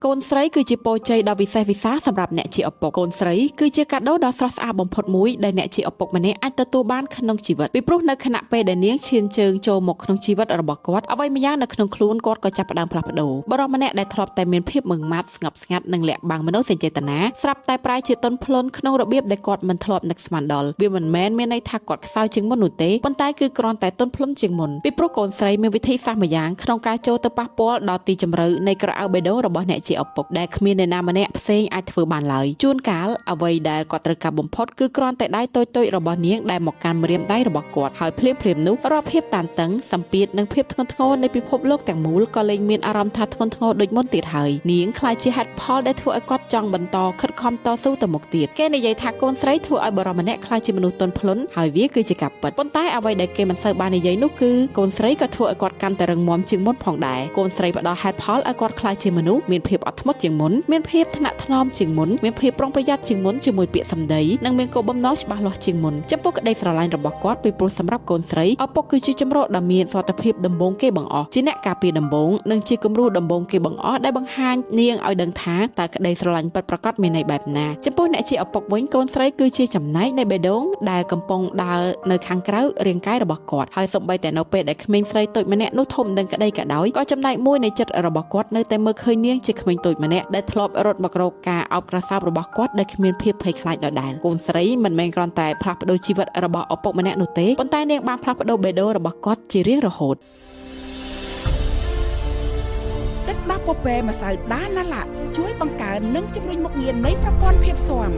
កូនស្រីគឺជាពរជ័យដ៏វិសេសវិសាលសម្រាប់អ្នកជាឪពុកកូនស្រីគឺជាកាដូដ៏ស្រស់ស្អាតបំផុតមួយដែលអ្នកជាឪពុកម្នាក់អាចទទួលបានក្នុងជីវិតពីព្រោះនៅខណៈពេលដែលនាងឈានជើងចូលមកក្នុងជីវិតរបស់គាត់អ្វីម្យ៉ាងនៅក្នុងខ្លួនគាត់ក៏ចាប់ផ្ដើមផ្លាស់ប្ដូរបរិសម្នាក់ដែលធ្លាប់តែមានភាពម៉ឺងម៉ាត់ស្ងប់ស្ងាត់និងលាក់បាំងមនោសញ្ចេតនាស្រាប់តែប្រែជាទន់ភ្លន់ក្នុងរបៀបដែលគាត់មិនធ្លាប់នឹកស្មានដល់វាមិនមែនមានន័យថាគាត់ខ្សោយជាងមុននោះទេប៉ុន្តែគឺគ្រាន់តែទន់ភ្លន់ជាងមុនពីព្រោះកូនស្រីមានវិធីសាស្ត្រម្យ៉ាងក្នុងការចូលទៅប៉ះពាល់ដល់ទីជម្រៅនៃក្រអៅបេះដូងរបស់អ្នកជាឪពុកដែលគ្មានអ្នកណាម្នាក់ផ្សេងអាចធ្វើបានឡើយជួនកាលអ្វីដែលគាត់ត្រូវការបំផុតគឺគ្រាន់តែដៃតូចៗរបស់នាងដែលមកកាន់ម្រាមដៃរបស់គាត់ហើយភ្លាមនោះរាល់ភាពតានតឹងសម្ពាធនិងភាពធ្ងន់ធ្ងរនៃពិភពលោកទាំងមូលក៏លែងមានអារម្មណ៍ថាធ្ងន់ធ្ងរដូចមុនទៀតហើយនាងខ្លាចជាហេតុផលដែលធ្វើឲ្យគាត់ចង់បន្តខិតខំតស៊ូទៅមុខទៀតគេនិយាយថាកូនស្រីធ្វើឲ្យបរិសម្នាក់ខ្លាចជាមនុស្សទន់ភ្លន់ហើយវាគឺជាការពិតប៉ុន្តែអ្វីដែលគេមិនសូវបាននិយាយនោះគឺកូនស្រីក៏ធ្វើឲ្យគាត់កាន់តែរឹងមាំជាងមុនផងដែរកូនស្រីផ្ដល់ហេតុផលឲ្យគាត់ខ្លាចជាមនុស្សមានភាពអត់ធ្មត់ជាងមុនមានភាពថ្នាក់ថ្នមជាងមុនមានភាពប្រុងប្រយ័ត្នជាងមុនជាមួយពាក្យសម្ដីនិងមានគោលបំណងច្បាស់លាស់ជាងមុនចំពោះក្តីស្រឡាញ់របស់គាត់ពីព្រោះសម្រាប់កូនស្រីឪពុកគឺជាជំរកដ៏មានសុវត្ថិភាពដំបូងគេបង្អស់ជាអ្នកការពារដំបូងនិងជាគំរូដំបូងគេបង្អស់ដែលបង្ហាញនាងឲ្យដឹងថាតើក្តីស្រឡាញ់ពិតប្រាកដមានន័យបែបណាចំពោះអ្នកជាឪពុកវិញកូនស្រីគឺជាចំណែកនៃបេះដូងដែលកំពុងដើរនៅខាងក្រៅរាងកាយរបស់គាត់ហើយសូម្បីតែនៅពេលដែលក្មេងស្រីតូចម្នាក់នោះធំដឹងក្តីក៏ដោយក៏ចំណែកមួយនៃចិត្តរបស់គាត់នៅតែមើលឃើញនាងជាក្មេងតូចម្នាក់ដែលធ្លាប់រត់មករកការអោបក្រសោបរបស់គាត់ដែលគ្មានភាពភ័យខ្លាចដដែលកូនស្រីមិនមែនគ្រាន់តែផ្លាស់ប្ដូរជីវិតរបស់ឪពុកម្នាក់នោះទេប៉ុន្តែនាងបានផ្លាស់ប្ដូរបេះដូងរបស់គាត់ជារៀងរហូតទឹកដោះពពែម្សៅដាណាឡាជួយបង្កើននិងជំរុញមុខងារនៃប្រព័ន្ធភាពស៊ាំ